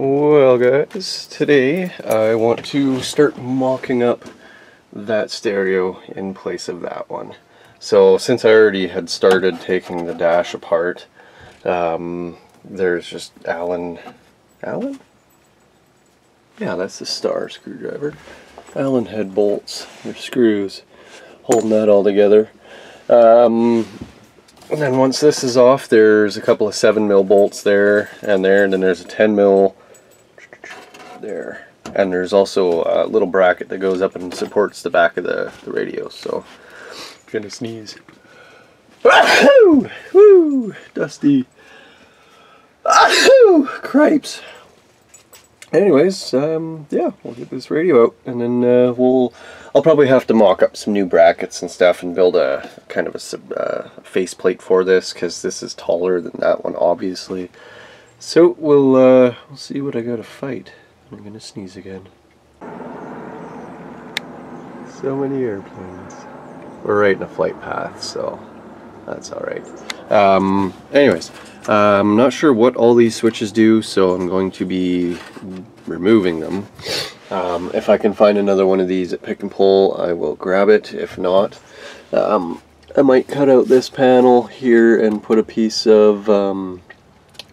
Well guys, today I want to start mocking up that stereo in place of that one. So since I already had started taking the dash apart, there's just Allen? Yeah, that's the star screwdriver. Allen head bolts, or screws, holding that all together. And then once this is off, there's a couple of 7mm bolts there, and then there's a 10mm there. And there's also a little bracket that goes up and supports the back of the radio, so I'm gonna sneeze. Woo! Woo! Dusty. Cripes. Anyways, yeah, we'll get this radio out, and then I'll probably have to mock up some new brackets and stuff and build a kind of a faceplate for this, because this is taller than that one, obviously. So we'll see what I gotta fight. I'm gonna sneeze again. So many airplanes. We're right in a flight path, so that's alright. Anyways, I'm not sure what all these switches do, so I'm going to be removing them. If I can find another one of these at Pick and Pull, I will grab it. If not, I might cut out this panel here and put a piece of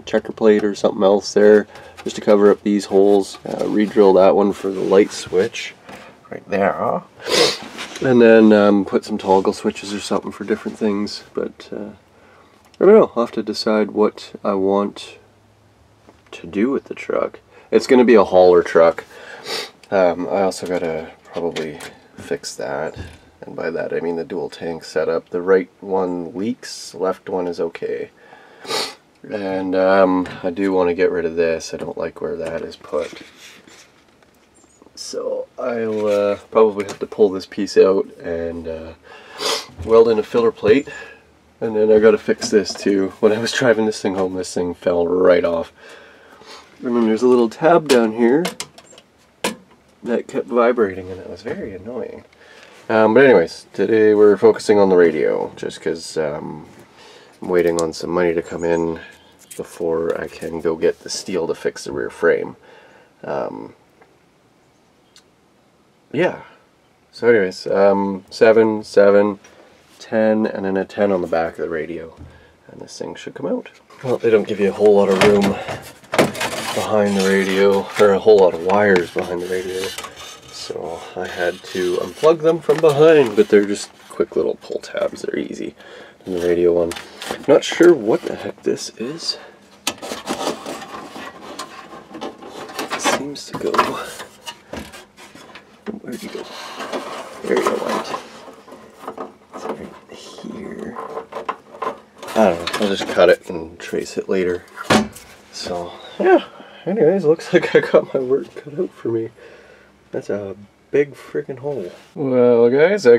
checker plate or something else there, just to cover up these holes. Re-drill that one for the light switch right there, and then put some toggle switches or something for different things. But I don't know, I'll have to decide what I want to do with the truck. It's going to be a hauler truck. I also gotta probably fix that, and by that I mean the dual tank setup. The right one leaks, the left one is okay. And I do want to get rid of this. I don't like where that is put. So I'll probably have to pull this piece out and weld in a filler plate. And then I gotta fix this too. When I was driving this thing home, this thing fell right off. And then there's a little tab down here that kept vibrating, and it was very annoying. But anyways, today we're focusing on the radio, just because I'm waiting on some money to come in before I can go get the steel to fix the rear frame. Yeah. So anyways, 7, 7, 10, and then a 10 on the back of the radio, and this thing should come out. Well, they don't give you a whole lot of room behind the radio, or a whole lot of wires behind the radio, so I had to unplug them from behind, but they're just quick little pull tabs. They're easy. And the radio one, not sure what the heck this is. It seems to go, where'd you go? There you went. It's right here. I don't know, I'll just cut it and trace it later. So yeah, anyways, looks like I got my work cut out for me. That's a big freaking hole. Well guys, I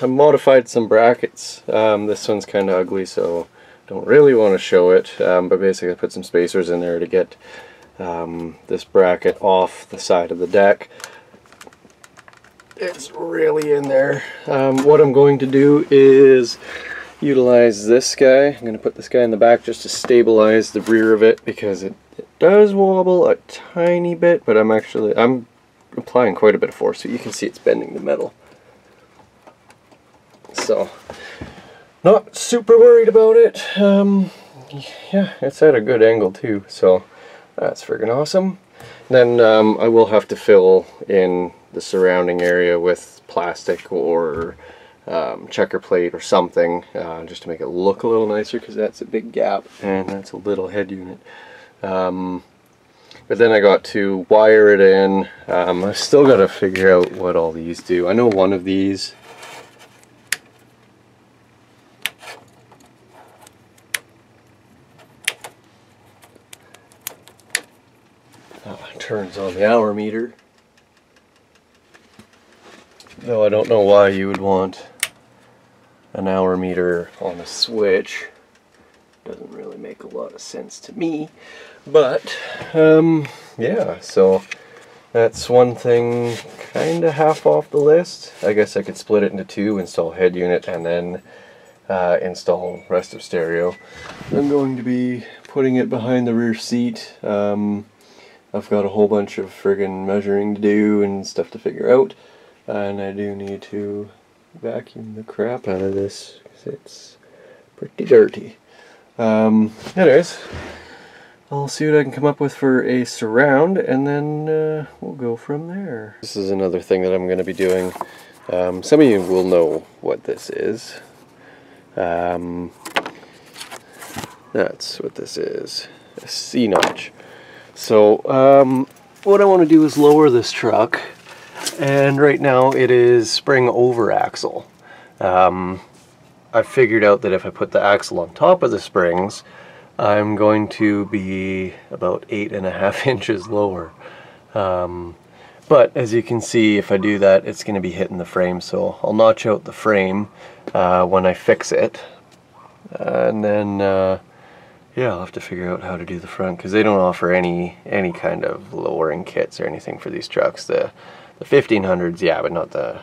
modified some brackets. This one's kind of ugly, so don't really want to show it, but basically I put some spacers in there to get this bracket off the side of the deck. It's really in there. What I'm going to do is utilize this guy. I'm going to put this guy in the back just to stabilize the rear of it, because it does wobble a tiny bit, but I'm applying quite a bit of force, so you can see it's bending the metal. So, not super worried about it. Yeah, it's at a good angle too, so that's friggin' awesome. Then I will have to fill in the surrounding area with plastic or checker plate or something, just to make it look a little nicer, because that's a big gap and that's a little head unit. But then I got to wire it in. I've still got to figure out what all these do. I know one of these turns on the hour meter. Though I don't know why you would want an hour meter on a switch. Doesn't really make a lot of sense to me. But yeah, so that's one thing kind of half off the list. I guess I could split it into two, install head unit and then install rest of stereo. I'm going to be putting it behind the rear seat. I've got a whole bunch of friggin' measuring to do and stuff to figure out, and I do need to vacuum the crap out of this because it's pretty dirty. Anyways, I'll see what I can come up with for a surround, and then we'll go from there. This is another thing that I'm going to be doing. Some of you will know what this is. That's what this is, a C-notch. So what I want to do is lower this truck, and right now it is spring over axle. I figured out that if I put the axle on top of the springs, I'm going to be about 8.5 inches lower. But as you can see, if I do that, it's going to be hitting the frame, so I'll notch out the frame when I fix it, and then yeah, I'll have to figure out how to do the front, because they don't offer any kind of lowering kits or anything for these trucks. The 1500s, yeah, but not the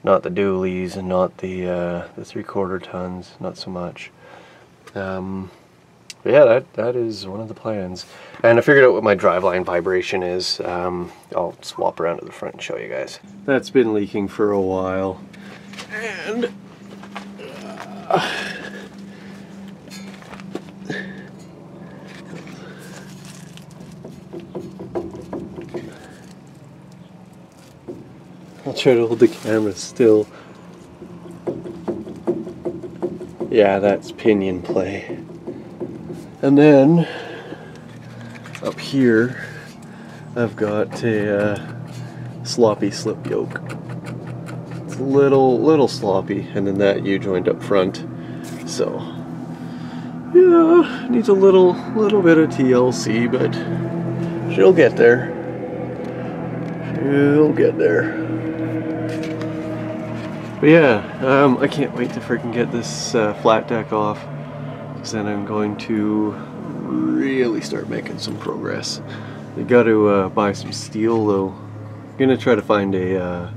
dualies, and not the 3/4 tons, not so much. But yeah, that is one of the plans. And I figured out what my driveline vibration is. I'll swap around to the front and show you guys. That's been leaking for a while, and I'll try to hold the camera still. Yeah, that's pinion play. And then up here I've got a sloppy slip yoke. It's a little sloppy, and then that U-joint up front. So yeah, needs a little bit of TLC, but she'll get there. She'll get there. But yeah, I can't wait to freaking get this flat deck off, because then I'm going to really start making some progress. I got to buy some steel though. I'm gonna try to find a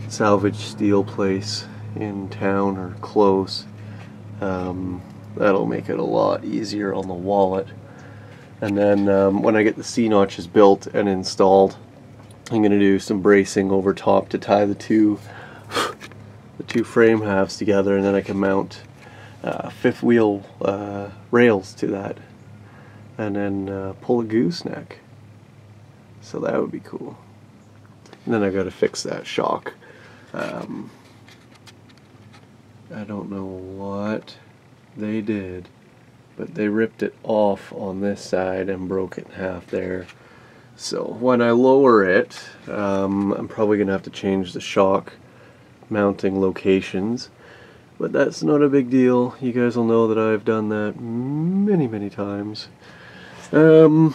salvage steel place in town or close. That'll make it a lot easier on the wallet. And then when I get the C-notches built and installed, I'm gonna do some bracing over top to tie the two frame halves together, and then I can mount fifth wheel rails to that, and then pull a gooseneck. So that would be cool. And then I got to fix that shock. I don't know what they did, but they ripped it off on this side and broke it in half there. So when I lower it, I'm probably gonna have to change the shock mounting locations, but that's not a big deal. You guys will know that I've done that many times. So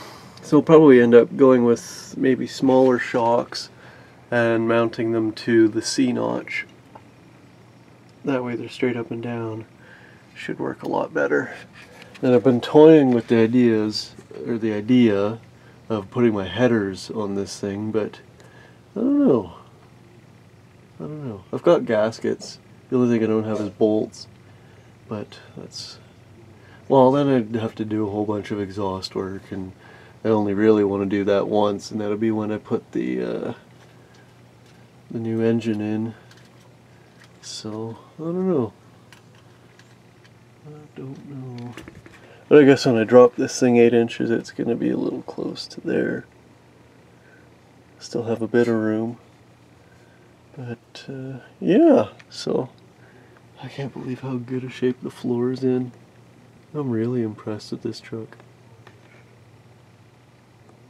I'll probably end up going with maybe smaller shocks and mounting them to the C-notch. That way they're straight up and down. Should work a lot better. And I've been toying with the idea of putting my headers on this thing, but I don't know. I've got gaskets. The only thing I don't have is bolts. But that's... well, then I'd have to do a whole bunch of exhaust work, and I only really want to do that once, and that'll be when I put the new engine in. So, I don't know. But I guess when I drop this thing 8 inches, it's going to be a little close to there. Still have a bit of room. But yeah, so I can't believe how good a shape the floor is in. I'm really impressed with this truck.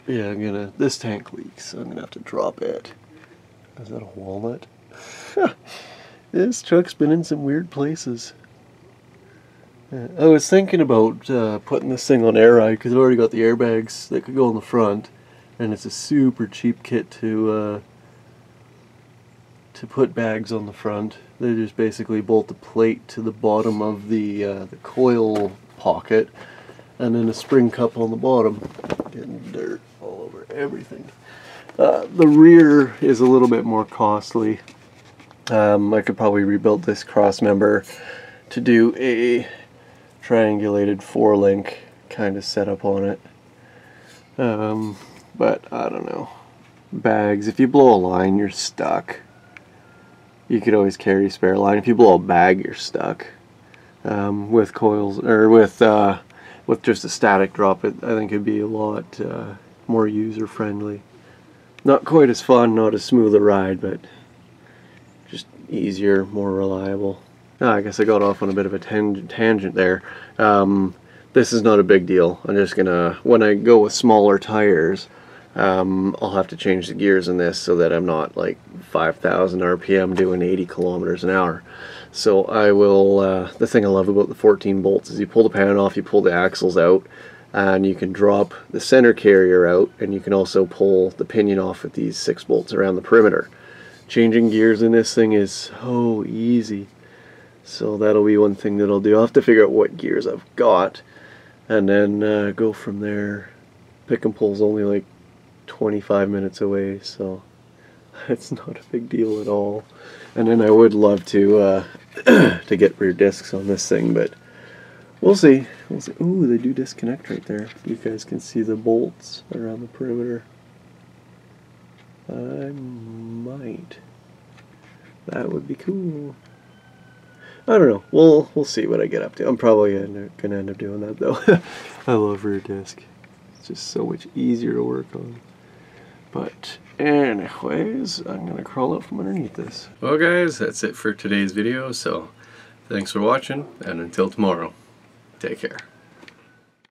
Yeah, this tank leaks, so I'm gonna have to drop it. Is that a walnut? This truck's been in some weird places. I was thinking about putting this thing on air ride, because I've already got the airbags that could go on the front, and it's a super cheap kit to put bags on the front. They just basically bolt the plate to the bottom of the coil pocket, and then a spring cup on the bottom. Getting dirt all over everything. The rear is a little bit more costly. I could probably rebuild this cross member to do a triangulated 4-link kind of setup on it. but I don't know. Bags, if you blow a line, you're stuck. You could always carry a spare line. If you blow a bag, you're stuck. With coils, or with just a static drop, I think it'd be a lot more user friendly. Not quite as fun, not as smooth a ride, but just easier, more reliable. I guess I got off on a bit of a tangent there. This is not a big deal. I'm just gonna, when I go with smaller tires, I'll have to change the gears in this so that I'm not like 5,000 RPM doing 80 kilometers an hour. So I will, the thing I love about the 14 bolts is you pull the pan off, you pull the axles out, and you can drop the center carrier out, and you can also pull the pinion off with these 6 bolts around the perimeter. Changing gears in this thing is so easy. So that'll be one thing that I'll do. I'll have to figure out what gears I've got, and then go from there. Pick and pull's only like 25 minutes away, so it's not a big deal at all. And then I would love to to get rear discs on this thing, but we'll see. We'll see. Ooh, they do disconnect right there. You guys can see the bolts around the perimeter. I might. That would be cool. I don't know. We'll see what I get up to. I'm probably gonna end up doing that though. I love rear disc. It's just so much easier to work on. But anyways, I'm gonna crawl out from underneath this. Well guys, that's it for today's video, so thanks for watching, and until tomorrow, take care.